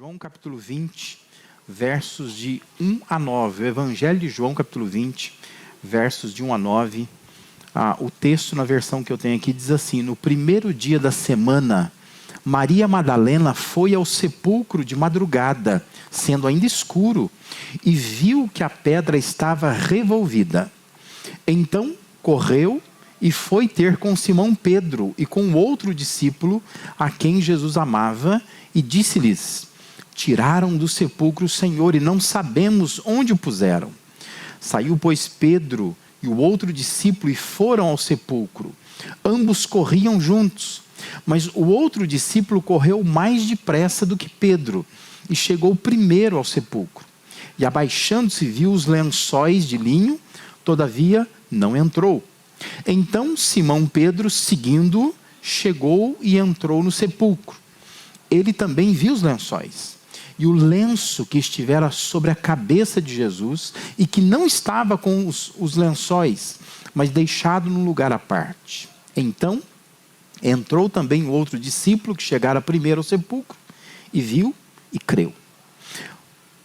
João capítulo 20, versos de 1 a 9. O Evangelho de João capítulo 20, versos de 1 a 9. O texto na versão que eu tenho aqui diz assim: no primeiro dia da semana, Maria Madalena foi ao sepulcro de madrugada, sendo ainda escuro, e viu que a pedra estava revolvida. Então correu e foi ter com Simão Pedro e com outro discípulo a quem Jesus amava, e disse-lhes: tiraram do sepulcro o Senhor e não sabemos onde o puseram. Saiu, pois, Pedro e o outro discípulo e foram ao sepulcro. Ambos corriam juntos, mas o outro discípulo correu mais depressa do que Pedro e chegou primeiro ao sepulcro. E abaixando-se viu os lençóis de linho, todavia não entrou. Então Simão Pedro, seguindo, chegou e entrou no sepulcro. Ele também viu os lençóis e o lenço que estivera sobre a cabeça de Jesus, e que não estava com os lençóis, mas deixado num lugar à parte. Então entrou também o outro discípulo que chegara primeiro ao sepulcro, e viu e creu.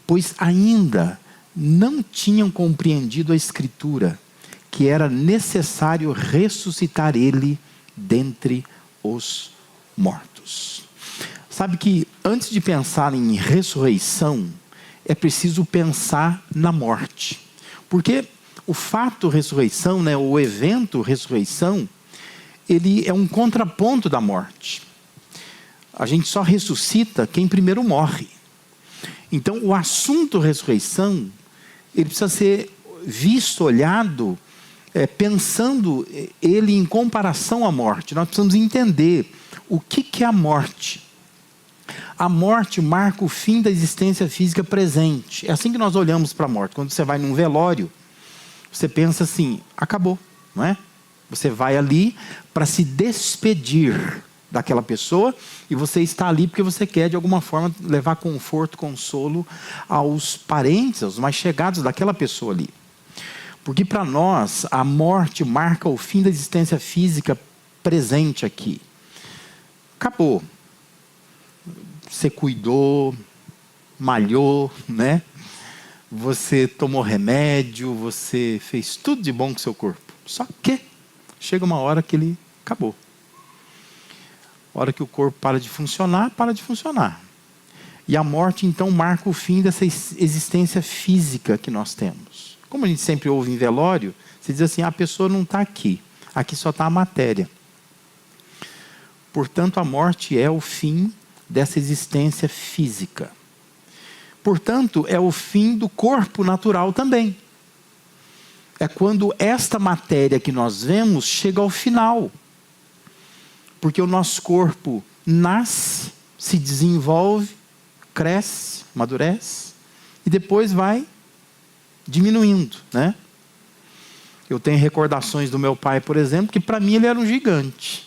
Pois ainda não tinham compreendido a Escritura, que era necessário ressuscitar ele dentre os mortos. Sabe que antes de pensar em ressurreição, é preciso pensar na morte. Porque o fato ressurreição, o evento ressurreição, ele é um contraponto da morte. A gente só ressuscita quem primeiro morre. Então o assunto ressurreição, ele precisa ser visto, olhado, pensando ele em comparação à morte. Nós precisamos entender o que é a morte. A morte marca o fim da existência física presente. É assim que nós olhamos para a morte. Quando você vai num velório, você pensa assim: acabou, não é? Você vai ali para se despedir daquela pessoa, e você está ali porque você quer de alguma forma levar conforto, consolo aos parentes, aos mais chegados daquela pessoa ali. Porque para nós a morte marca o fim da existência física presente aqui. Acabou. Você cuidou, malhou, né? Você tomou remédio, você fez tudo de bom com o seu corpo. Só que chega uma hora que ele acabou. A hora que o corpo para de funcionar, para de funcionar. E a morte então marca o fim dessa existência física que nós temos. Como a gente sempre ouve em velório, você diz assim: a pessoa não está aqui, aqui só está a matéria. Portanto, a morte é o fim dessa existência física. Portanto, é o fim do corpo natural também. É quando esta matéria que nós vemos chega ao final. Porque o nosso corpo nasce, se desenvolve, cresce, amadurece, e depois vai diminuindo, né? Eu tenho recordações do meu pai, por exemplo, que para mim ele era um gigante.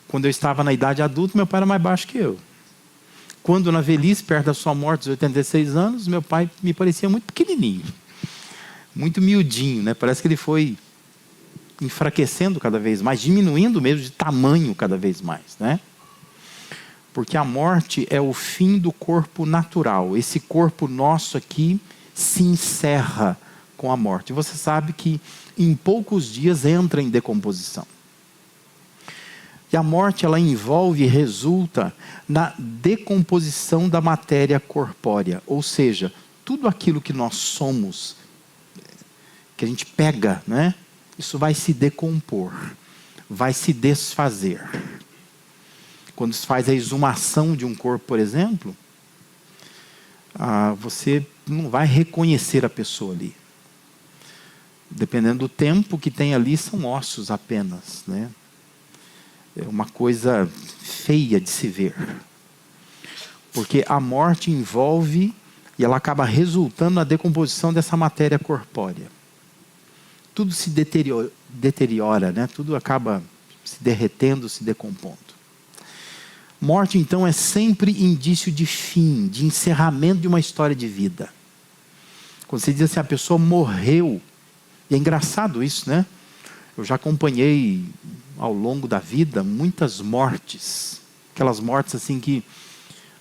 Quando eu estava na idade adulta, meu pai era mais baixo que eu. Quando na velhice, perto da sua morte, aos 86 anos, meu pai me parecia muito pequenininho. Muito miudinho, né? Parece que ele foi enfraquecendo cada vez mais, diminuindo mesmo de tamanho cada vez mais, né? Porque a morte é o fim do corpo natural. Esse corpo nosso aqui se encerra com a morte. Você sabe que em poucos dias entra em decomposição. E a morte, ela envolve e resulta na decomposição da matéria corpórea. Ou seja, tudo aquilo que nós somos, que a gente pega, né? Isso vai se decompor, vai se desfazer. Quando se faz a exumação de um corpo, por exemplo, você não vai reconhecer a pessoa ali. Dependendo do tempo que tem ali, são ossos apenas, né? É uma coisa feia de se ver. Porque a morte envolve e ela acaba resultando na decomposição dessa matéria corpórea. Tudo se deteriora, né? Tudo acaba se derretendo, se decompondo. Morte, então, é sempre indício de fim, de encerramento de uma história de vida. Quando você diz assim, a pessoa morreu, e é engraçado isso, né? Eu já acompanhei ao longo da vida muitas mortes. Aquelas mortes assim que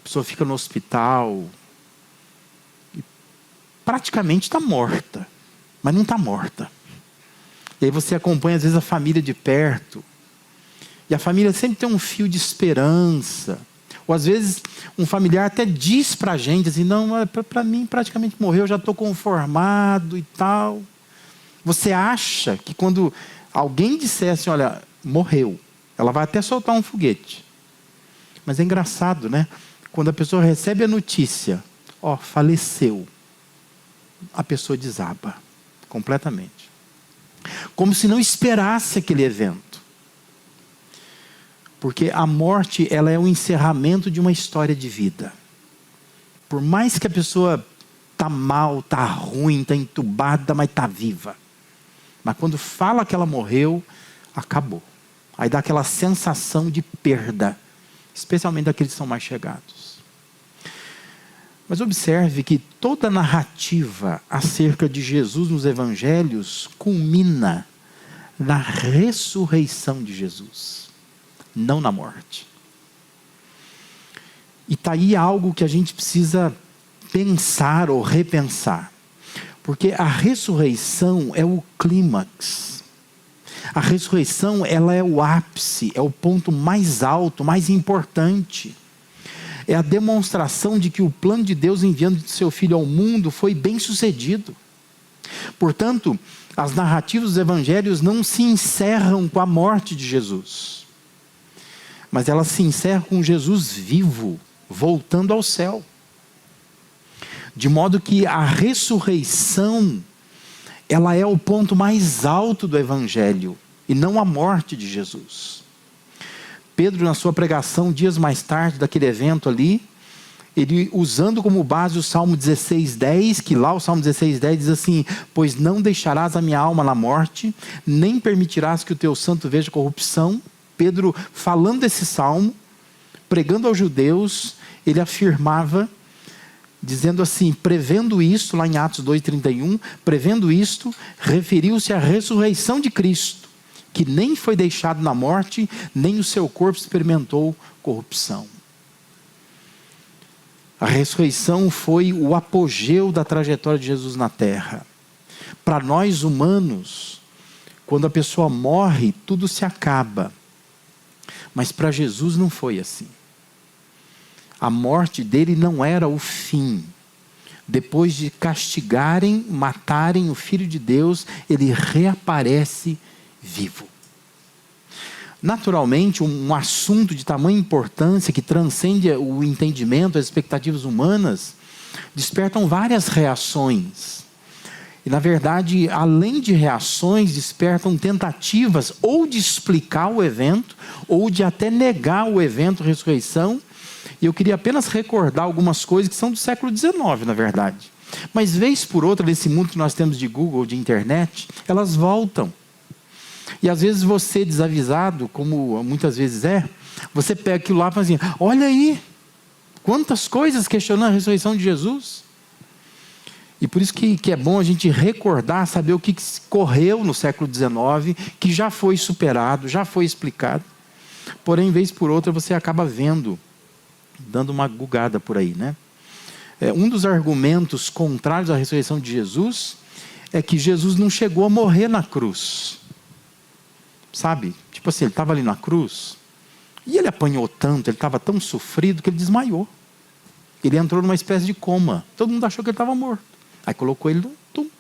A pessoa fica no hospital e praticamente está morta, mas não está morta. E aí você acompanha às vezes a família de perto, e a família sempre tem um fio de esperança. Ou às vezes um familiar até diz para a gente assim, não, para mim praticamente morreu, eu já estou conformado e tal. Você acha que quando alguém dissesse, olha, morreu, ela vai até soltar um foguete. Mas é engraçado, né? Quando a pessoa recebe a notícia, faleceu, a pessoa desaba completamente. Como se não esperasse aquele evento. Porque a morte, ela é o encerramento de uma história de vida. Por mais que a pessoa está mal, está ruim, está entubada, mas está viva. Mas quando fala que ela morreu, acabou. Aí dá aquela sensação de perda, especialmente daqueles que são mais chegados. Mas observe que toda a narrativa acerca de Jesus nos evangelhos culmina na ressurreição de Jesus, não na morte. E está aí algo que a gente precisa pensar ou repensar. Porque a ressurreição é o clímax. A ressurreição, ela é o ápice, é o ponto mais alto, mais importante. É a demonstração de que o plano de Deus enviando seu Filho ao mundo foi bem sucedido. Portanto, as narrativas dos evangelhos não se encerram com a morte de Jesus. Mas elas se encerram com Jesus vivo, voltando ao céu. De modo que a ressurreição, ela é o ponto mais alto do evangelho, e não a morte de Jesus. Pedro, na sua pregação, dias mais tarde daquele evento ali, ele usando como base o Salmo 16:10, que lá o Salmo 16:10 diz assim, pois não deixarás a minha alma na morte, nem permitirás que o teu santo veja corrupção. Pedro, falando desse salmo, pregando aos judeus, ele afirmava, dizendo assim, prevendo isto, lá em Atos 2:31, prevendo isto, referiu-se à ressurreição de Cristo, que nem foi deixado na morte, nem o seu corpo experimentou corrupção. A ressurreição foi o apogeu da trajetória de Jesus na terra. Para nós humanos, quando a pessoa morre, tudo se acaba. Mas para Jesus não foi assim. A morte dele não era o fim. Depois de castigarem, matarem o Filho de Deus, ele reaparece vivo. Naturalmente, um assunto de tamanha importância que transcende o entendimento, as expectativas humanas, despertam várias reações. E, na verdade, além de reações, despertam tentativas ou de explicar o evento, ou de até negar o evento ressurreição. E eu queria apenas recordar algumas coisas que são do século XIX, na verdade. Mas, vez por outra, nesse mundo que nós temos de Google, de internet, elas voltam. E às vezes você, desavisado, como muitas vezes você pega aquilo lá e fala assim, olha aí, quantas coisas questionando a ressurreição de Jesus. E por isso que é bom a gente recordar, saber o que correu no século XIX, que já foi superado, já foi explicado. Porém, vez por outra, você acaba vendo, dando uma gugada por aí, né? Um dos argumentos contrários à ressurreição de Jesus é que Jesus não chegou a morrer na cruz. Sabe? Tipo assim, ele estava ali na cruz e ele apanhou tanto, ele estava tão sofrido que ele desmaiou. Ele entrou numa espécie de coma. Todo mundo achou que ele estava morto. Aí colocou ele no túmulo.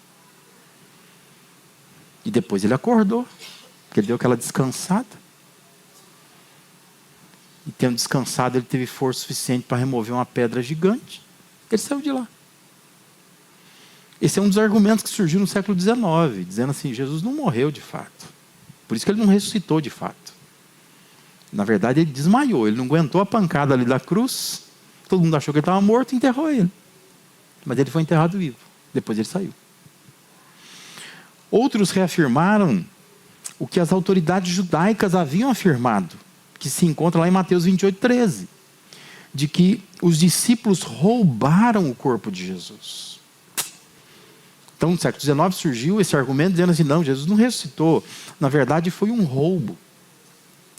E depois ele acordou, porque ele deu aquela descansada. E tendo descansado, ele teve força suficiente para remover uma pedra gigante. Ele saiu de lá. Esse é um dos argumentos que surgiu no século XIX, dizendo assim, Jesus não morreu de fato. Por isso que ele não ressuscitou de fato. Na verdade, ele desmaiou. Ele não aguentou a pancada ali da cruz. Todo mundo achou que ele estava morto e enterrou ele. Mas ele foi enterrado vivo. Depois ele saiu. Outros reafirmaram o que as autoridades judaicas haviam afirmado, que se encontra lá em Mateus 28:13, de que os discípulos roubaram o corpo de Jesus. Então, no século XIX surgiu esse argumento dizendo assim, não, Jesus não ressuscitou. Na verdade, foi um roubo.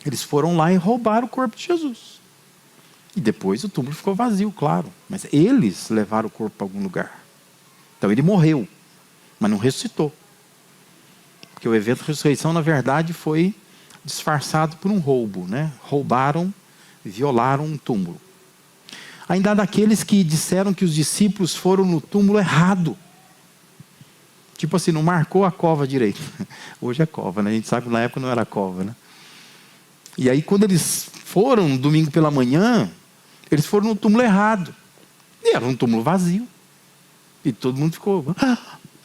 Eles foram lá e roubaram o corpo de Jesus. E depois o túmulo ficou vazio, claro. Mas eles levaram o corpo para algum lugar. Então ele morreu, mas não ressuscitou. Porque o evento de ressurreição, na verdade, foi disfarçado por um roubo, né? Roubaram, violaram um túmulo. Ainda há daqueles que disseram que os discípulos foram no túmulo errado. Tipo assim, não marcou a cova direito. Hoje é cova, né? A gente sabe que na época não era cova, né? E aí quando eles foram, domingo pela manhã, eles foram no túmulo errado. E era um túmulo vazio. E todo mundo ficou,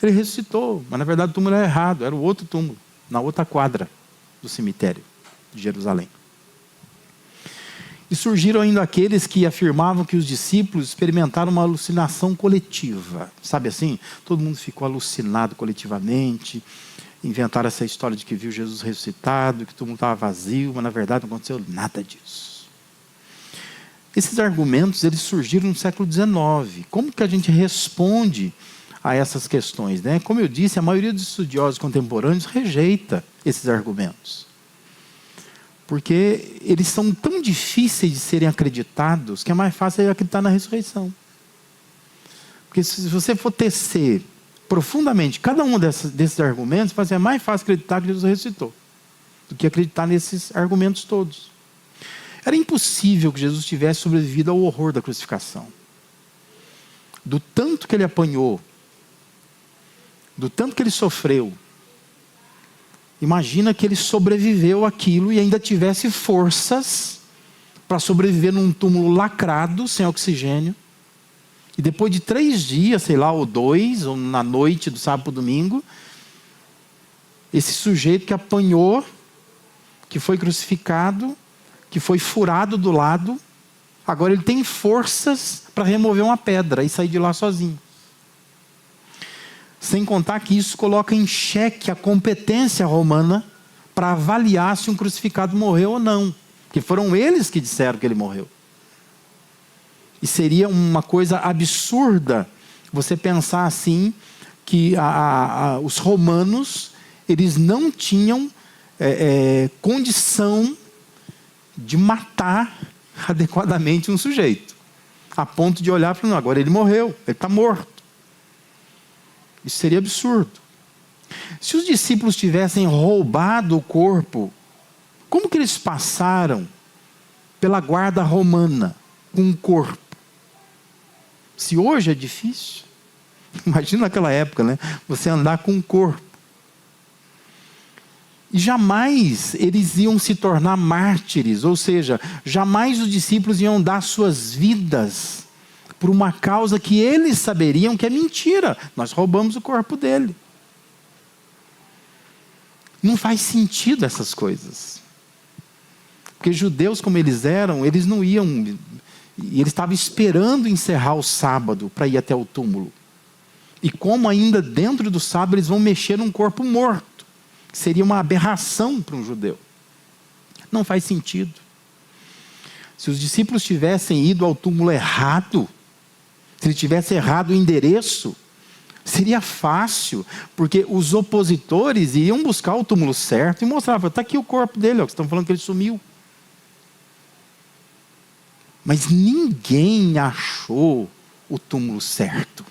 ele ressuscitou. Mas na verdade o túmulo era errado, era o outro túmulo, na outra quadra do cemitério de Jerusalém. E surgiram ainda aqueles que afirmavam que os discípulos experimentaram uma alucinação coletiva. Sabe assim? Todo mundo ficou alucinado coletivamente. Inventaram essa história de que viu Jesus ressuscitado, que todo mundo estava vazio, mas na verdade não aconteceu nada disso. Esses argumentos, eles surgiram no século XIX. Como que a gente responde a essas questões, né? Como eu disse, a maioria dos estudiosos contemporâneos rejeita esses argumentos. Porque eles são tão difíceis de serem acreditados que é mais fácil acreditar na ressurreição. Porque se você for tecer profundamente cada um desses argumentos, vai ser mais fácil acreditar que Jesus ressuscitou do que acreditar nesses argumentos todos. Era impossível que Jesus tivesse sobrevivido ao horror da crucificação. Do tanto que ele apanhou, do tanto que ele sofreu, imagina que ele sobreviveu àquilo e ainda tivesse forças para sobreviver num túmulo lacrado, sem oxigênio. E depois de 3 dias, sei lá, ou 2, ou na noite do sábado para o domingo, esse sujeito que apanhou, que foi crucificado, que foi furado do lado, agora ele tem forças para remover uma pedra e sair de lá sozinho. Sem contar que isso coloca em xeque a competência romana para avaliar se um crucificado morreu ou não. Porque foram eles que disseram que ele morreu. E seria uma coisa absurda você pensar assim, que os romanos, eles não tinham condição de matar adequadamente um sujeito. A ponto de olhar para ele, agora ele morreu, ele está morto. Isso seria absurdo. Se os discípulos tivessem roubado o corpo, como que eles passaram pela guarda romana com o corpo? Se hoje é difícil, imagina naquela época, né? Você andar com um corpo. E jamais eles iam se tornar mártires, ou seja, jamais os discípulos iam dar suas vidas por uma causa que eles saberiam que é mentira. Nós roubamos o corpo dele. Não faz sentido essas coisas. Porque judeus como eles eram, eles não iam... E eles estavam esperando encerrar o sábado para ir até o túmulo. E como ainda dentro do sábado eles vão mexer num corpo morto. Que seria uma aberração para um judeu. Não faz sentido. Se os discípulos tivessem ido ao túmulo errado, se ele tivesse errado o endereço, seria fácil, porque os opositores iam buscar o túmulo certo e mostravam, está aqui o corpo dele, ó, que estão falando que ele sumiu. Mas ninguém achou o túmulo certo.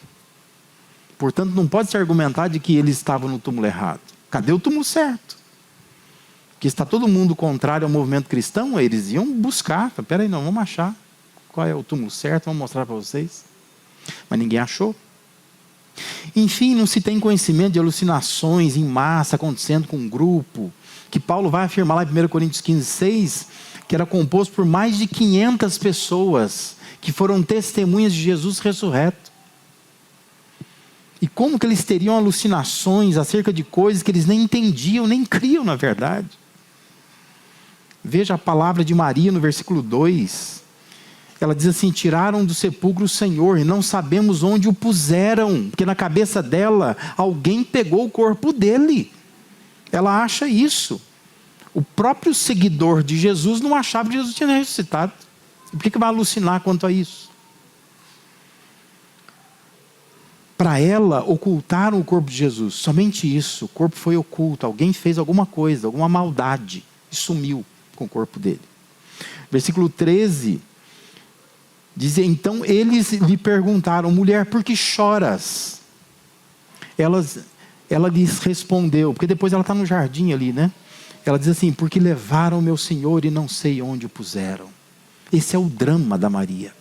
Portanto, não pode se argumentar de que eles estavam no túmulo errado. Cadê o túmulo certo? Porque está todo mundo contrário ao movimento cristão, eles iam buscar. Espera aí, não, vamos achar qual é o túmulo certo, vamos mostrar para vocês. Mas ninguém achou. Enfim, não se tem conhecimento de alucinações em massa acontecendo com um grupo, que Paulo vai afirmar lá em 1 Coríntios 15:6, que era composto por mais de 500 pessoas, que foram testemunhas de Jesus ressurreto. E como que eles teriam alucinações acerca de coisas que eles nem entendiam, nem criam na verdade? Veja a palavra de Maria no versículo 2. Ela diz assim, tiraram do sepulcro o Senhor e não sabemos onde o puseram. Porque na cabeça dela, alguém pegou o corpo dele. Ela acha isso. O próprio seguidor de Jesus não achava que Jesus tinha ressuscitado. Por que vai alucinar quanto a isso? Para ela, ocultaram o corpo de Jesus. Somente isso. O corpo foi oculto. Alguém fez alguma coisa, alguma maldade. E sumiu com o corpo dele. Versículo 13 Diz, então eles lhe perguntaram: mulher, por que choras? Ela lhes respondeu, porque depois ela está no jardim ali, né? Ela diz assim: porque levaram meu Senhor e não sei onde o puseram. Esse é o drama da Maria.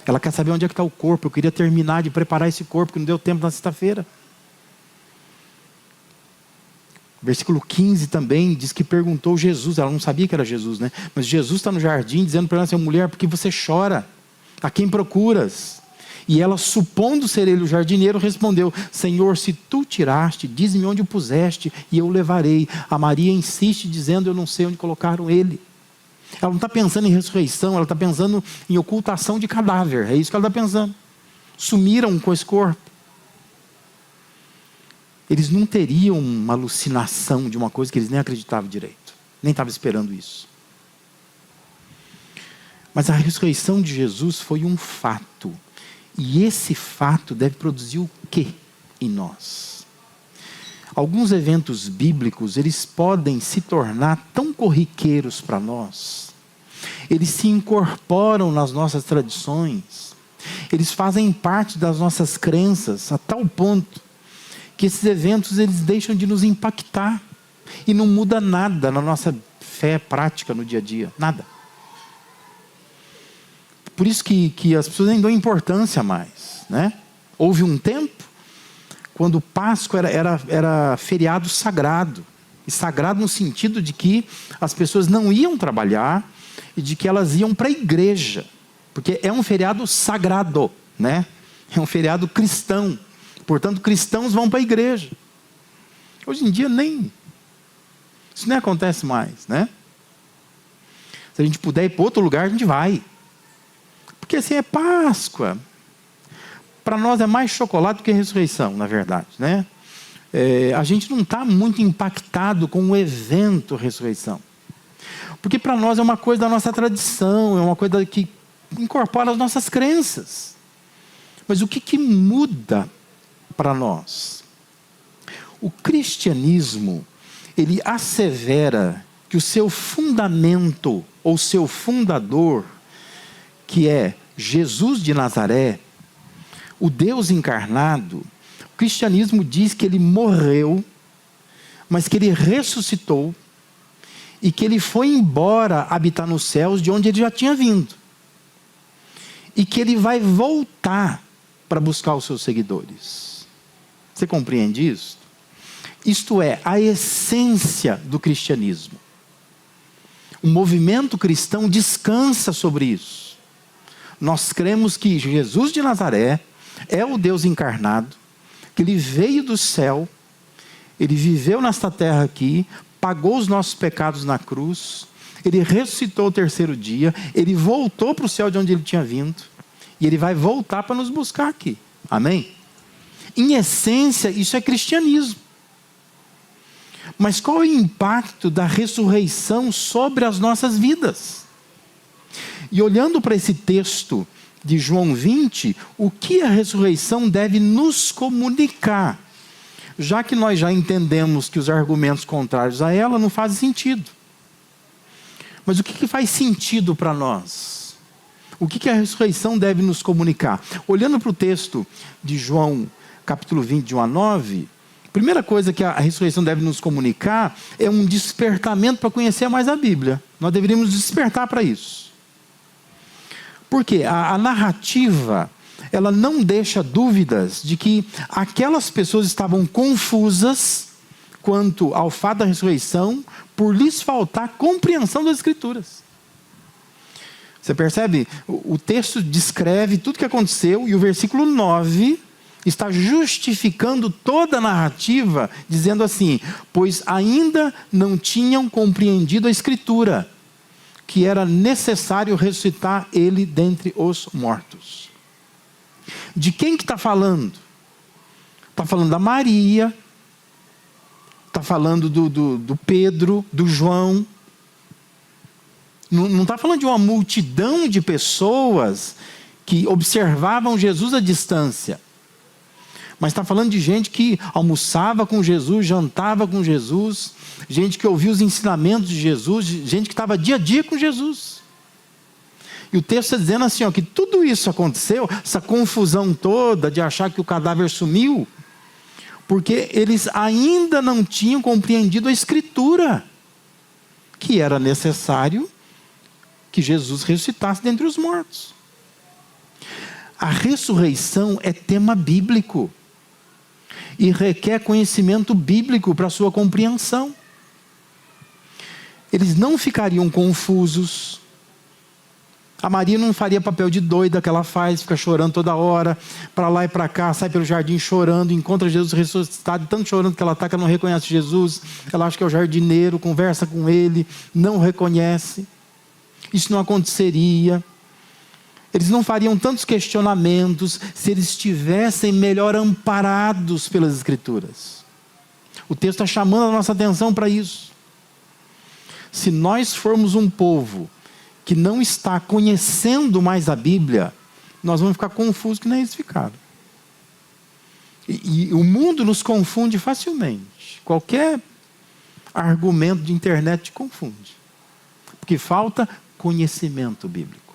Ela quer saber onde é que está o corpo. Eu queria terminar de preparar esse corpo, que não deu tempo na sexta-feira. Versículo 15 também diz que perguntou Jesus. Ela não sabia que era Jesus, né? Mas Jesus está no jardim dizendo para ela assim: mulher, por que você chora? A quem procuras? E ela, supondo ser ele o jardineiro, respondeu: Senhor, se tu tiraste, dize-me onde o puseste e eu o levarei. A Maria insiste dizendo: eu não sei onde colocaram ele. Ela não está pensando em ressurreição, ela está pensando em ocultação de cadáver. É isso que ela está pensando. Sumiram com esse corpo. Eles não teriam uma alucinação de uma coisa que eles nem acreditavam direito. Nem estavam esperando isso. Mas a ressurreição de Jesus foi um fato. E esse fato deve produzir o quê em nós? Alguns eventos bíblicos, eles podem se tornar tão corriqueiros para nós. Eles se incorporam nas nossas tradições. Eles fazem parte das nossas crenças, a tal ponto que esses eventos, eles deixam de nos impactar. E não muda nada na nossa fé prática no dia a dia. Nada. Por isso que as pessoas nem dão importância mais, né? Houve um tempo quando Páscoa era feriado sagrado. E sagrado no sentido de que as pessoas não iam trabalhar e de que elas iam para a igreja. Porque é um feriado sagrado, né? É um feriado cristão. Portanto, cristãos vão para a igreja. Hoje em dia isso nem acontece mais, né? Se a gente puder ir para outro lugar, a gente vai. Porque assim, é Páscoa. Para nós é mais chocolate do que ressurreição, na verdade, né? A gente não está muito impactado com o evento ressurreição. Porque para nós é uma coisa da nossa tradição, é uma coisa que incorpora as nossas crenças. Mas o que muda para nós? O cristianismo, ele assevera que o seu fundamento, ou seu fundador, que é Jesus de Nazaré, o Deus encarnado, o cristianismo diz que ele morreu, mas que ele ressuscitou, e que ele foi embora habitar nos céus de onde ele já tinha vindo. E que ele vai voltar para buscar os seus seguidores. Você compreende isso? Isto é a essência do cristianismo. O movimento cristão descansa sobre isso. Nós cremos que Jesus de Nazaré é o Deus encarnado, que ele veio do céu, ele viveu nesta terra aqui, pagou os nossos pecados na cruz, ele ressuscitou o terceiro dia, ele voltou para o céu de onde ele tinha vindo, e ele vai voltar para nos buscar aqui. Amém? Em essência, isso é cristianismo. Mas qual é o impacto da ressurreição sobre as nossas vidas? E olhando para esse texto de João 20, o que a ressurreição deve nos comunicar? Já que nós já entendemos que os argumentos contrários a ela não fazem sentido. Mas o que faz sentido para nós? O que a ressurreição deve nos comunicar? Olhando para o texto de João, capítulo 20, de 1 a 9, a primeira coisa que a ressurreição deve nos comunicar é um despertamento para conhecer mais a Bíblia. Nós deveríamos despertar para isso. Porque a narrativa, ela não deixa dúvidas de que aquelas pessoas estavam confusas quanto ao fato da ressurreição por lhes faltar compreensão das Escrituras. Você percebe? O texto descreve tudo o que aconteceu e o versículo 9 está justificando toda a narrativa, dizendo assim: pois ainda não tinham compreendido a Escritura, que era necessário ressuscitar ele dentre os mortos. De quem que está falando? Está falando da Maria, está falando do Pedro, do João. Não está falando de uma multidão de pessoas que observavam Jesus à distância. Mas está falando de gente que almoçava com Jesus, jantava com Jesus, gente que ouvia os ensinamentos de Jesus, gente que estava dia a dia com Jesus. E o texto está dizendo assim, ó, que tudo isso aconteceu, essa confusão toda de achar que o cadáver sumiu, porque eles ainda não tinham compreendido a Escritura, que era necessário que Jesus ressuscitasse dentre os mortos. A ressurreição é tema bíblico e requer conhecimento bíblico para a sua compreensão. Eles não ficariam confusos. A Maria não faria papel de doida que ela faz, fica chorando toda hora, para lá e para cá, sai pelo jardim chorando, encontra Jesus ressuscitado, tanto chorando que ela está, que ela não reconhece Jesus, ela acha que é o jardineiro, conversa com ele, não reconhece. Isso não aconteceria. Eles não fariam tantos questionamentos se eles estivessem melhor amparados pelas Escrituras. O texto está chamando a nossa atenção para isso. Se nós formos um povo que não está conhecendo mais a Bíblia, nós vamos ficar confusos que nem eles ficaram. E o mundo nos confunde facilmente. Qualquer argumento de internet te confunde. Porque falta conhecimento bíblico.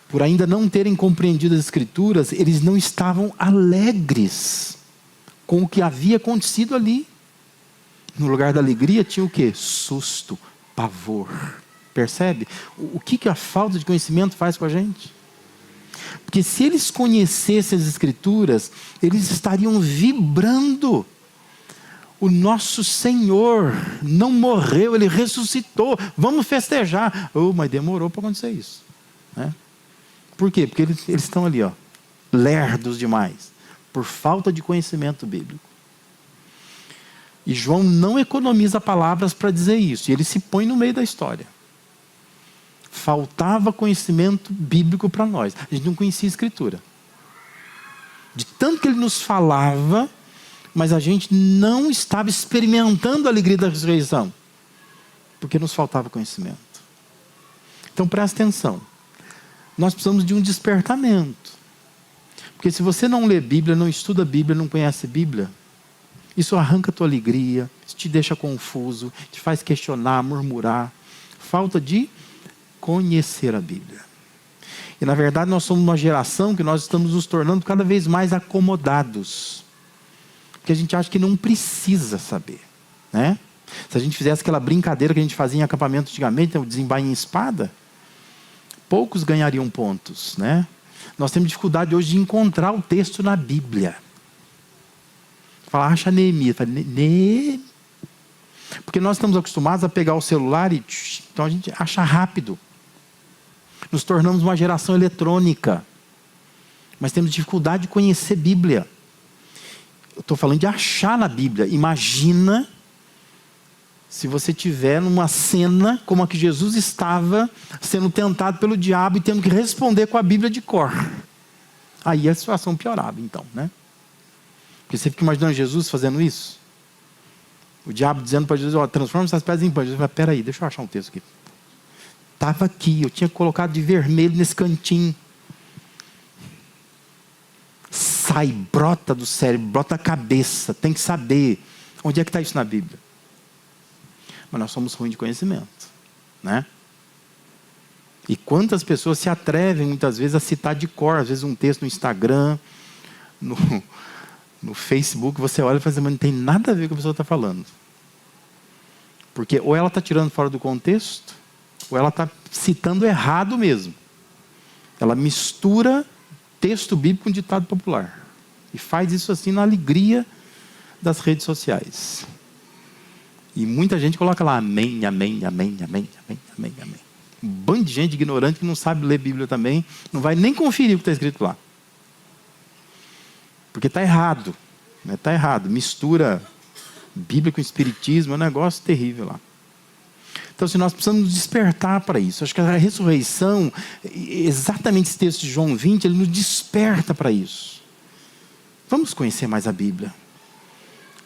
Por ainda não terem compreendido as Escrituras, eles não estavam alegres com o que havia acontecido ali. No lugar da alegria tinha o quê? Susto, pavor. Percebe? O que a falta de conhecimento faz com a gente? Porque se eles conhecessem as Escrituras, eles estariam vibrando. O nosso Senhor não morreu, Ele ressuscitou. Vamos festejar. Mas demorou para acontecer isso, né? Por quê? Porque eles estão ali, ó, lerdos demais, por falta de conhecimento bíblico. E João não economiza palavras para dizer isso. E ele se põe no meio da história. Faltava conhecimento bíblico para nós. A gente não conhecia a Escritura. De tanto que ele nos falava, mas a gente não estava experimentando a alegria da ressurreição. Porque nos faltava conhecimento. Então presta atenção. Nós precisamos de um despertamento. Porque se você não lê Bíblia, não estuda Bíblia, não conhece Bíblia, isso arranca a tua alegria, isso te deixa confuso, te faz questionar, murmurar. Falta de conhecer a Bíblia. E na verdade nós somos uma geração que nós estamos nos tornando cada vez mais acomodados. Porque a gente acha que não precisa saber, né? Se a gente fizesse aquela brincadeira que a gente fazia em acampamento antigamente, o desembainho em espada, poucos ganhariam pontos, né? Nós temos dificuldade hoje de encontrar o texto na Bíblia. Fala, acha Neemias. Fala, porque nós estamos acostumados a pegar o celular e... Então a gente acha rápido. Nos tornamos uma geração eletrônica. Mas temos dificuldade de conhecer Bíblia. Eu estou falando de achar na Bíblia. Imagina se você estiver numa cena como a que Jesus estava, sendo tentado pelo diabo e tendo que responder com a Bíblia de cor. Aí a situação piorava, então, né? Porque você fica imaginando Jesus fazendo isso? O diabo dizendo para Jesus, transforma essas pedras em pães. Jesus fala, peraí, deixa eu achar um texto aqui. Estava aqui, eu tinha colocado de vermelho nesse cantinho. Sai, brota do cérebro, brota da cabeça. Tem que saber. Onde é que está isso na Bíblia? Mas nós somos ruins de conhecimento, né? E quantas pessoas se atrevem muitas vezes a citar de cor, às vezes um texto no Instagram, no Facebook, você olha e fala assim, mas não tem nada a ver com o que a pessoa está falando. Porque ou ela está tirando fora do contexto, ou ela está citando errado mesmo. Ela mistura texto bíblico com ditado popular. E faz isso assim na alegria das redes sociais. E muita gente coloca lá, amém, amém, amém, amém, amém, amém, amém. Um bando de gente ignorante que não sabe ler Bíblia também, não vai nem conferir o que está escrito lá. Porque está errado. Está errado. Mistura Bíblia com Espiritismo, é um negócio terrível lá. Então, se nós precisamos nos despertar para isso. Acho que a ressurreição, exatamente esse texto de João 20, ele nos desperta para isso. Vamos conhecer mais a Bíblia.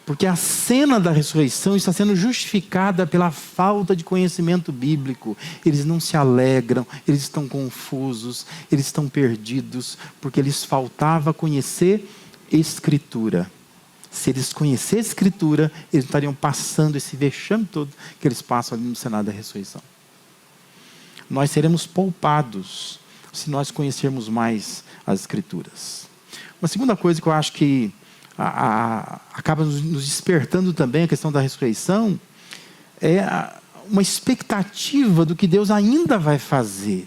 Porque a cena da ressurreição está sendo justificada pela falta de conhecimento bíblico. Eles não se alegram, eles estão confusos, eles estão perdidos, porque lhes faltava conhecer Escritura. Se eles conhecessem Escritura, eles estariam passando esse vexame todo que eles passam ali no cenário da ressurreição. nós seremos poupados se nós conhecermos mais as Escrituras. Uma segunda coisa que eu acho que acaba nos despertando também a questão da ressurreição é uma expectativa do que Deus ainda vai fazer.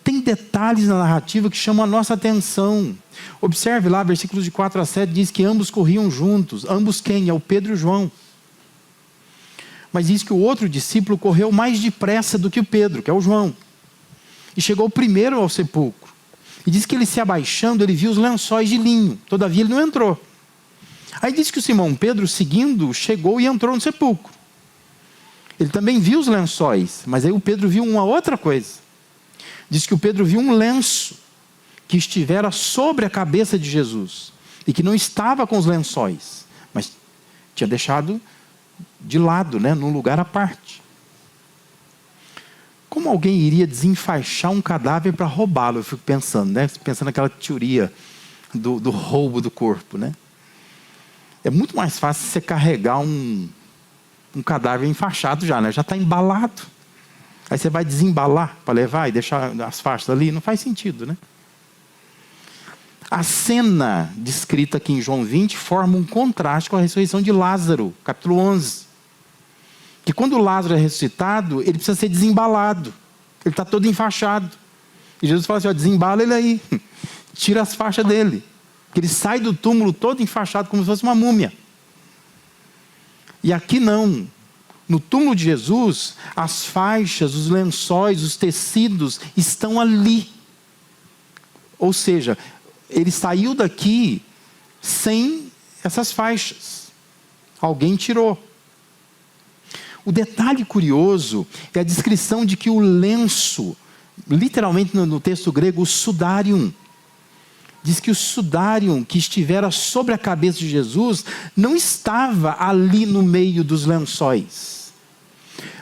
Tem detalhes na narrativa que chamam a nossa atenção. Observe lá, versículos de 4 a 7, diz que ambos corriam juntos. Ambos quem? É o Pedro e o João. Mas diz que o outro discípulo correu mais depressa do que o Pedro, que é o João. E chegou primeiro ao sepulcro. E diz que ele, se abaixando, ele viu os lençóis de linho. Todavia ele não entrou. Aí diz que o Simão Pedro, seguindo, chegou e entrou no sepulcro. Ele também viu os lençóis, mas aí o Pedro viu uma outra coisa. Diz que o Pedro viu um lenço que estivera sobre a cabeça de Jesus e que não estava com os lençóis, mas tinha deixado de lado, num lugar à parte. Como alguém iria desenfaixar um cadáver para roubá-lo? Eu fico pensando, pensando naquela teoria do roubo do corpo, É muito mais fácil você carregar um cadáver enfaixado já está embalado. Aí você vai desembalar para levar e deixar as faixas ali, não faz sentido, A cena descrita aqui em João 20 forma um contraste com a ressurreição de Lázaro, capítulo 11. Que quando Lázaro é ressuscitado, ele precisa ser desembalado. Ele está todo enfaixado. E Jesus fala assim, desembala ele aí. Tira as faixas dele. Que ele sai do túmulo todo enfaixado, como se fosse uma múmia. E aqui não. No túmulo de Jesus, as faixas, os lençóis, os tecidos estão ali. Ou seja, ele saiu daqui sem essas faixas. Alguém tirou. O detalhe curioso é a descrição de que o lenço, literalmente no texto grego, o sudarium, diz que o sudarium que estivera sobre a cabeça de Jesus não estava ali no meio dos lençóis.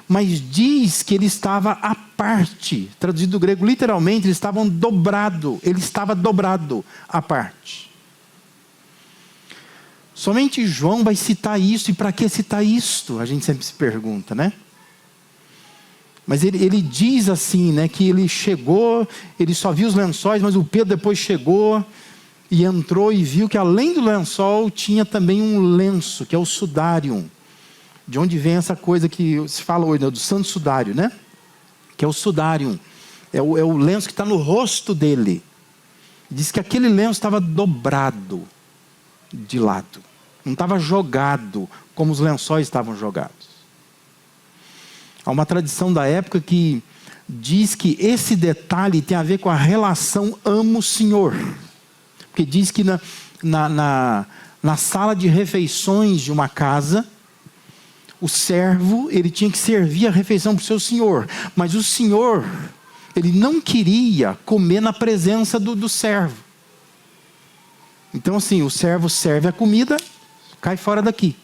Mas diz que ele estava à parte. Traduzido do grego, literalmente, ele estava dobrado à parte. Somente João vai citar isso. E para que citar isto? A gente sempre se pergunta, Mas ele diz assim, que ele chegou, ele só viu os lençóis, mas o Pedro depois chegou e entrou e viu que além do lençol tinha também um lenço, que é o sudário. De onde vem essa coisa que se fala hoje, do santo sudário, Que é o sudário. É o lenço que está no rosto dele. Diz que aquele lenço estava dobrado de lado. Não estava jogado como os lençóis estavam jogados. Há uma tradição da época que diz que esse detalhe tem a ver com a relação amo-senhor. Porque diz que na sala de refeições de uma casa, o servo, ele tinha que servir a refeição para o seu senhor. Mas o senhor, ele não queria comer na presença do servo. Então assim, o servo serve a comida, cai fora daqui.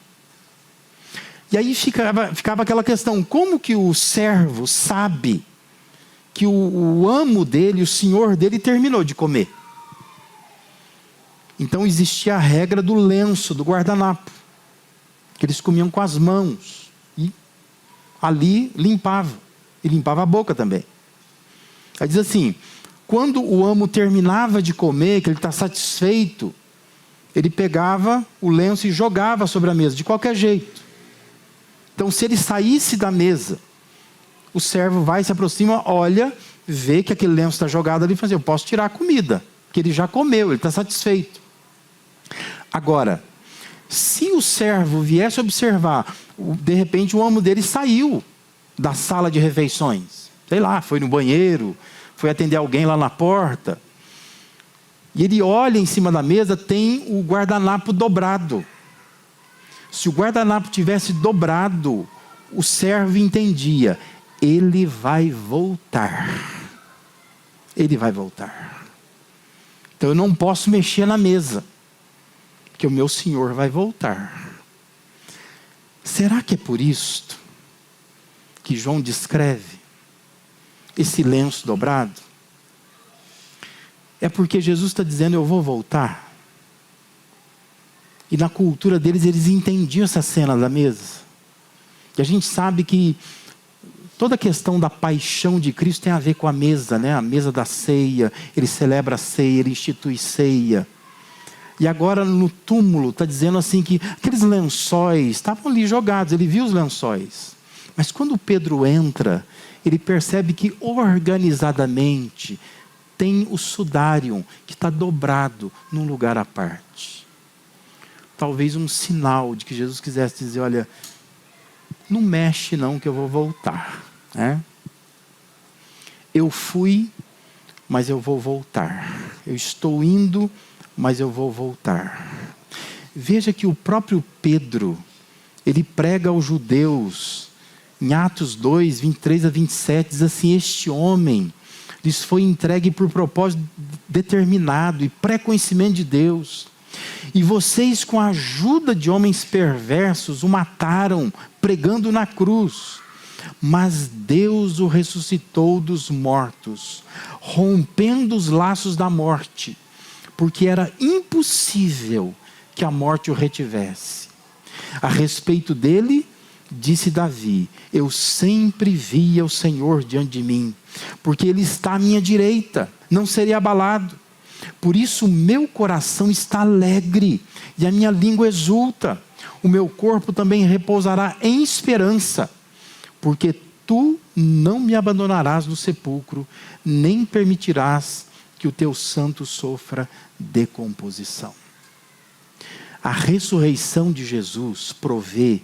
E aí ficava aquela questão, como que o servo sabe que o amo dele, o senhor dele, terminou de comer? Então existia a regra do lenço, do guardanapo, que eles comiam com as mãos, e ali limpava, e limpava a boca também. Aí diz assim, quando o amo terminava de comer, que ele está satisfeito, ele pegava o lenço e jogava sobre a mesa, de qualquer jeito. Então se ele saísse da mesa, o servo vai, se aproxima, olha, vê que aquele lenço está jogado ali, e fala assim, eu posso tirar a comida, que ele já comeu, ele está satisfeito. Agora, se o servo viesse observar, de repente o amo dele saiu da sala de refeições, sei lá, foi no banheiro, foi atender alguém lá na porta, e ele olha em cima da mesa, tem o guardanapo dobrado. Se o guardanapo tivesse dobrado, o servo entendia, ele vai voltar. Ele vai voltar. Então eu não posso mexer na mesa, porque o meu senhor vai voltar. Será que é por isto que João descreve esse lenço dobrado? É porque Jesus está dizendo, eu vou voltar. E na cultura deles, eles entendiam essa cena da mesa. E a gente sabe que Toda a questão da paixão de Cristo tem a ver com a mesa, né? A mesa da ceia. Ele celebra a ceia, ele institui ceia. E agora no túmulo está dizendo assim que aqueles lençóis estavam ali jogados, ele viu os lençóis. Mas quando Pedro entra, ele percebe que organizadamente tem o sudário que está dobrado num lugar à parte. Talvez um sinal de que Jesus quisesse dizer, olha, não mexe não que eu vou voltar. Né? Eu fui, mas eu vou voltar. Eu estou indo, mas eu vou voltar. Veja que o próprio Pedro, ele prega aos judeus, em Atos 2, 23 a 27, diz assim, este homem lhes foi entregue por propósito determinado e pré-conhecimento de Deus. E vocês, com a ajuda de homens perversos, o mataram, pregando na cruz. Mas Deus o ressuscitou dos mortos, rompendo os laços da morte, porque era impossível que a morte o retivesse. A respeito dele, disse Davi, eu sempre via o Senhor diante de mim, porque ele está à minha direita, não serei abalado. Por isso o meu coração está alegre e a minha língua exulta. O meu corpo também repousará em esperança, porque tu não me abandonarás no sepulcro, nem permitirás que o teu santo sofra decomposição. A ressurreição de Jesus provê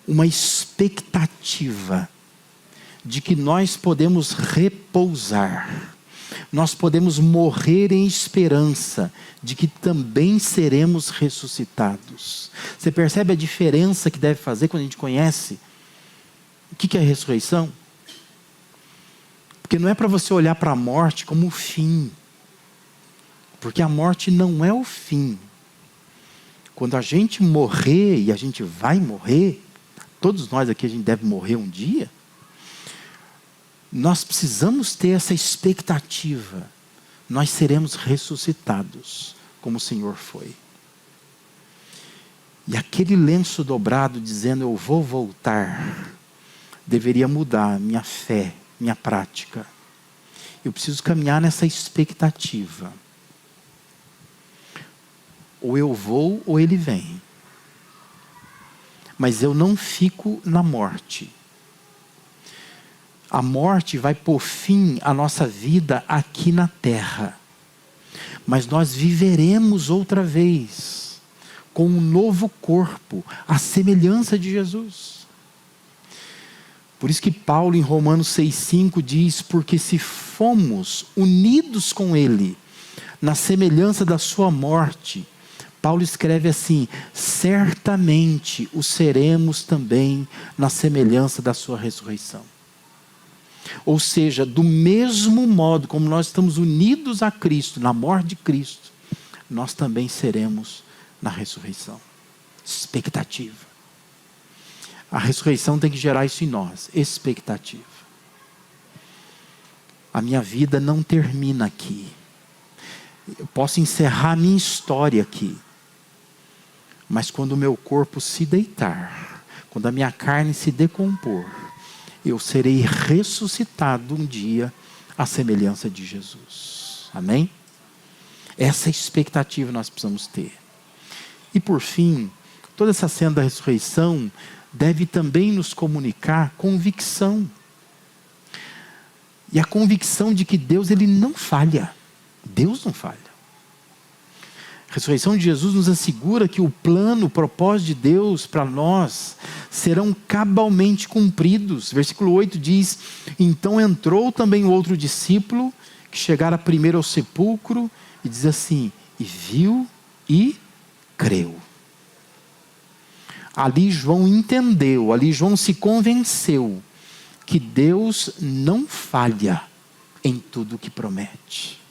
uma expectativa de que nós podemos repousar. Nós podemos morrer em esperança de que também seremos ressuscitados. Você percebe a diferença que deve fazer quando a gente conhece o que é a ressurreição? Porque não é para você olhar para a morte como o fim. Porque a morte não é o fim. Quando a gente morrer, e a gente vai morrer, todos nós aqui a gente deve morrer um dia, nós precisamos ter essa expectativa. Nós seremos ressuscitados, como o Senhor foi. E aquele lenço dobrado dizendo eu vou voltar, deveria mudar minha fé, minha prática. Eu preciso caminhar nessa expectativa. Ou eu vou ou ele vem. Mas eu não fico na morte. A morte vai pôr fim à nossa vida aqui na terra. Mas nós viveremos outra vez, com um novo corpo, à semelhança de Jesus. Por isso que Paulo em Romanos 6,5 diz, porque se fomos unidos com ele, na semelhança da sua morte, Paulo escreve assim, certamente o seremos também na semelhança da sua ressurreição. Ou seja, do mesmo modo como nós estamos unidos a Cristo, na morte de Cristo, nós também seremos na ressurreição. Expectativa. A ressurreição tem que gerar isso em nós, expectativa. A minha vida não termina aqui. Eu posso encerrar a minha história aqui. Mas quando o meu corpo se deitar, quando a minha carne se decompor, eu serei ressuscitado um dia à semelhança de Jesus. Amém? Essa expectativa nós precisamos ter. E por fim, toda essa cena da ressurreição deve também nos comunicar convicção. E a convicção de que Deus ele não falha. Deus não falha. A ressurreição de Jesus nos assegura que o plano, o propósito de Deus para nós serão cabalmente cumpridos. Versículo 8 diz, então entrou também o outro discípulo, que chegara primeiro ao sepulcro, e diz assim, e viu e creu. Ali João entendeu, ali João se convenceu, que Deus não falha em tudo o que promete.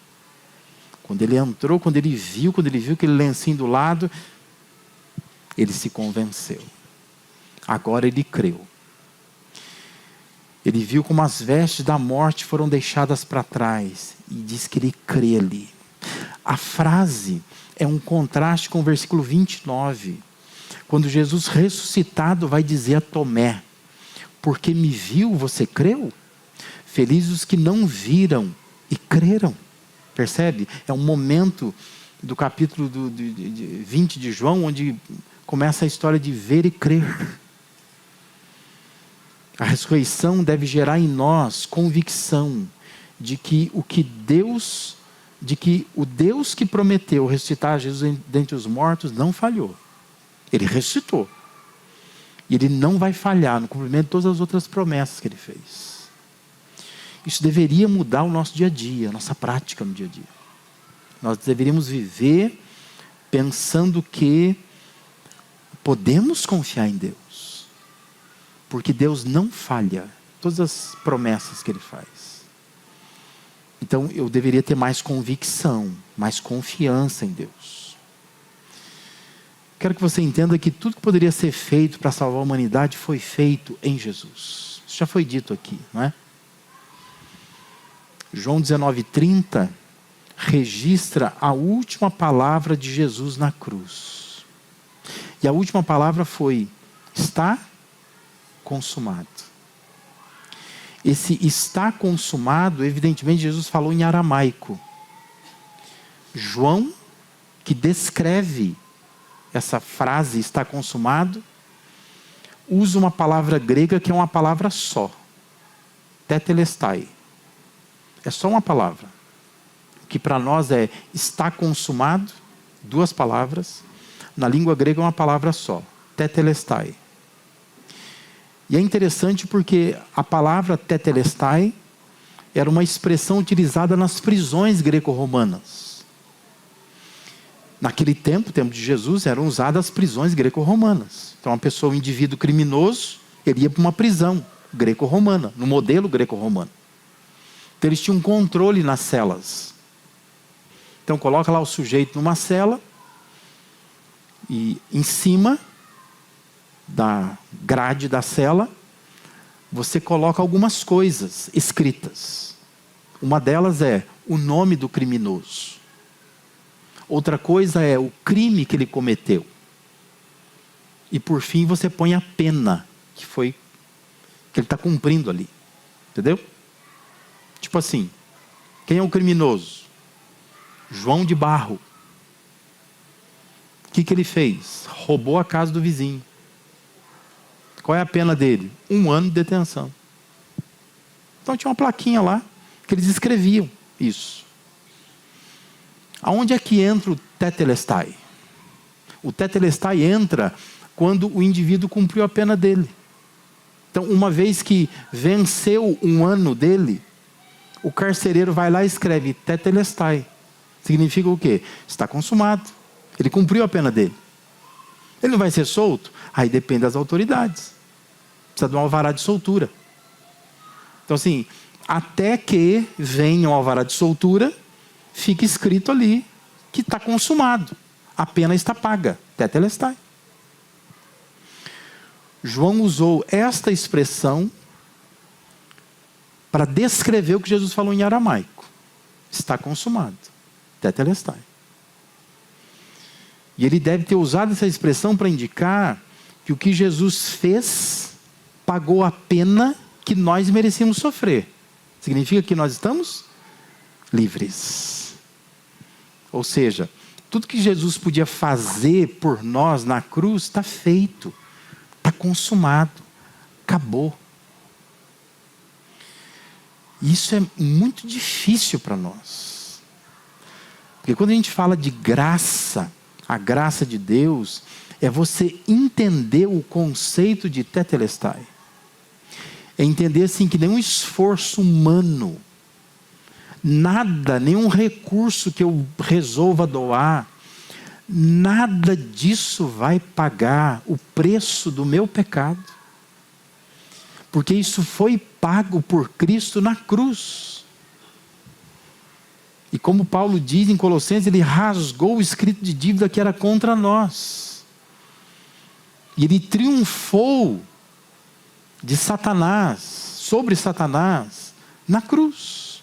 Quando ele entrou, quando ele viu aquele lencinho do lado, ele se convenceu. Agora ele creu. Ele viu como as vestes da morte foram deixadas para trás. E diz que ele crê ali. A frase é um contraste com o versículo 29. Quando Jesus ressuscitado vai dizer a Tomé, porque me viu, você creu? Felizes os que não viram e creram. Percebe? É um momento do capítulo 20 de João, onde começa a história de ver e crer. A ressurreição deve gerar em nós convicção de que o Deus que prometeu ressuscitar Jesus dentre os mortos não falhou. Ele ressuscitou. E Ele não vai falhar no cumprimento de todas as outras promessas que Ele fez. Isso deveria mudar o nosso dia a dia, a nossa prática no dia a dia. Nós deveríamos viver pensando que podemos confiar em Deus. Porque Deus não falha todas as promessas que Ele faz. Então eu deveria ter mais convicção, mais confiança em Deus. Quero que você entenda que tudo que poderia ser feito para salvar a humanidade foi feito em Jesus. Isso já foi dito aqui, não é? João 19:30 registra a última palavra de Jesus na cruz. E a última palavra foi: está consumado. Esse está consumado, evidentemente Jesus falou em aramaico. João, que descreve essa frase, está consumado, usa uma palavra grega que é uma palavra só. Tetelestai. É só uma palavra. O que para nós é está consumado, duas palavras. Na língua grega é uma palavra só. Tetelestai. E é interessante porque a palavra tetelestai era uma expressão utilizada nas prisões greco-romanas. Naquele tempo, tempo de Jesus, eram usadas as prisões greco-romanas. Então, um indivíduo criminoso, ele ia para uma prisão greco-romana, no modelo greco-romano. Então, eles tinham controle nas celas. Então, coloca lá o sujeito numa cela e em cima da grade da cela, você coloca algumas coisas escritas. Uma delas é o nome do criminoso. Outra coisa é o crime que ele cometeu. E por fim você põe a pena que ele está cumprindo ali. Entendeu? Tipo assim, quem é o criminoso? João de Barro. O que ele fez? Roubou a casa do vizinho. Qual é a pena dele? 1 ano de detenção. Então tinha uma plaquinha lá que eles escreviam isso. Aonde é que entra o tetelestai? O tetelestai entra quando o indivíduo cumpriu a pena dele. Então, uma vez que venceu 1 ano dele, o carcereiro vai lá e escreve tetelestai. Significa o quê? Está consumado. Ele cumpriu a pena dele. Ele não vai ser solto? Aí depende das autoridades. Precisa de um alvará de soltura. Então assim, até que venha um alvará de soltura, fica escrito ali que está consumado. A pena está paga. Tetelestai. João usou esta expressão para descrever o que Jesus falou em aramaico. Está consumado. Tetelestai. E ele deve ter usado essa expressão para indicar que o que Jesus fez pagou a pena que nós merecíamos sofrer. Significa que nós estamos livres. Ou seja, tudo que Jesus podia fazer por nós na cruz está feito. Está consumado. Acabou. Isso é muito difícil para nós. Porque quando a gente fala de graça, a graça de Deus é você entender o conceito de tetelestai. É entender assim que nenhum esforço humano, nada, nenhum recurso que eu resolva doar, nada disso vai pagar o preço do meu pecado. Porque isso foi pago por Cristo na cruz. E como Paulo diz em Colossenses, ele rasgou o escrito de dívida que era contra nós. E ele triunfou de Satanás, sobre Satanás, na cruz.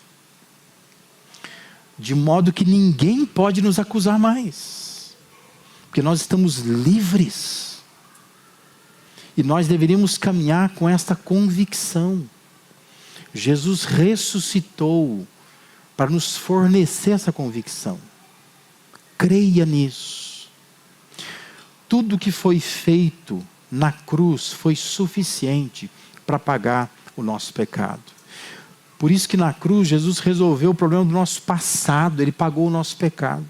De modo que ninguém pode nos acusar mais. Porque nós estamos livres. E nós deveríamos caminhar com esta convicção. Jesus ressuscitou para nos fornecer essa convicção. Creia nisso. Tudo que foi feito na cruz foi suficiente para pagar o nosso pecado. Por isso que na cruz Jesus resolveu o problema do nosso passado, Ele pagou o nosso pecado.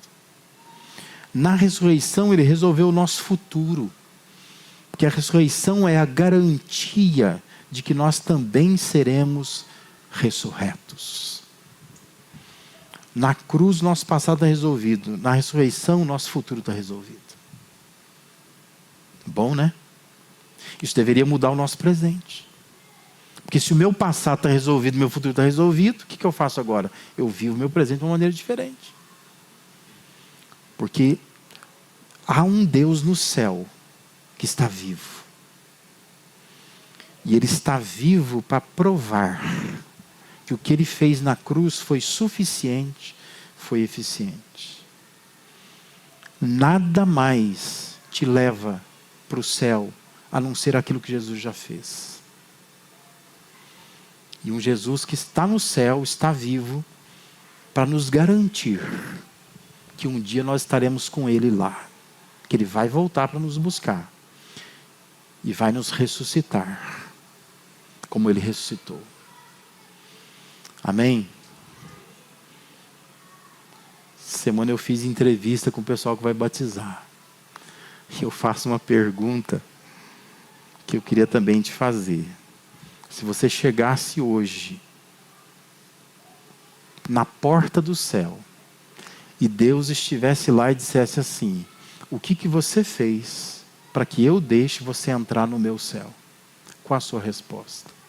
Na ressurreição Ele resolveu o nosso futuro. Porque a ressurreição é a garantia de que nós também seremos ressurretos. Na cruz nosso passado está resolvido, na ressurreição nosso futuro está resolvido. Bom, né? Isso deveria mudar o nosso presente. Porque se o meu passado está resolvido, meu futuro está resolvido, o que eu faço agora? Eu vivo o meu presente de uma maneira diferente. Porque há um Deus no céu que está vivo. E Ele está vivo para provar que o que Ele fez na cruz foi suficiente, foi eficiente. Nada mais te leva para o céu, a não ser aquilo que Jesus já fez. E um Jesus que está no céu, está vivo, para nos garantir que um dia nós estaremos com Ele lá. Que Ele vai voltar para nos buscar. E vai nos ressuscitar, como Ele ressuscitou. Amém? Semana eu fiz entrevista com o pessoal que vai batizar. E eu faço uma pergunta que eu queria também te fazer. Se você chegasse hoje na porta do céu e Deus estivesse lá e dissesse assim: o que você fez para que eu deixe você entrar no meu céu? Qual a sua resposta?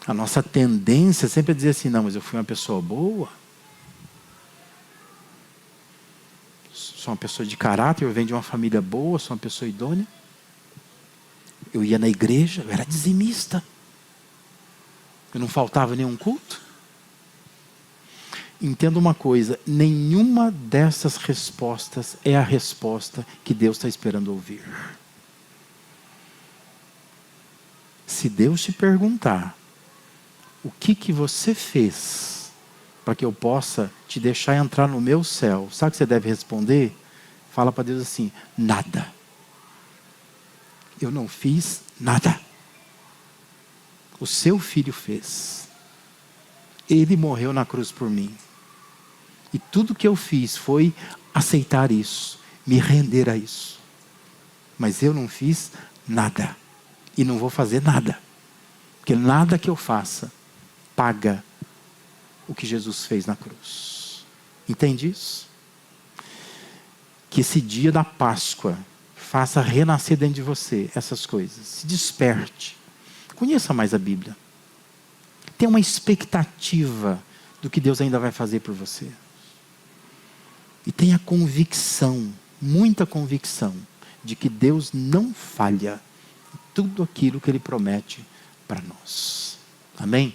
A nossa tendência sempre é dizer assim: não, mas eu fui uma pessoa boa. Sou uma pessoa de caráter, eu venho de uma família boa, sou uma pessoa idônea. Eu ia na igreja, eu era dizimista. Eu não faltava nenhum culto. Entenda uma coisa, nenhuma dessas respostas é a resposta que Deus está esperando ouvir. Se Deus te perguntar, o que você fez para que eu possa te deixar entrar no meu céu, sabe o que você deve responder? Fala para Deus assim: nada. Eu não fiz nada. O seu filho fez. Ele morreu na cruz por mim. E tudo que eu fiz foi aceitar isso, me render a isso. Mas eu não fiz nada. E não vou fazer nada. Porque nada que eu faça paga o que Jesus fez na cruz. Entende isso? Que esse dia da Páscoa faça renascer dentro de você essas coisas. Se desperte. Conheça mais a Bíblia. Tenha uma expectativa do que Deus ainda vai fazer por você. E tenha convicção, muita convicção, de que Deus não falha em tudo aquilo que Ele promete para nós. Amém?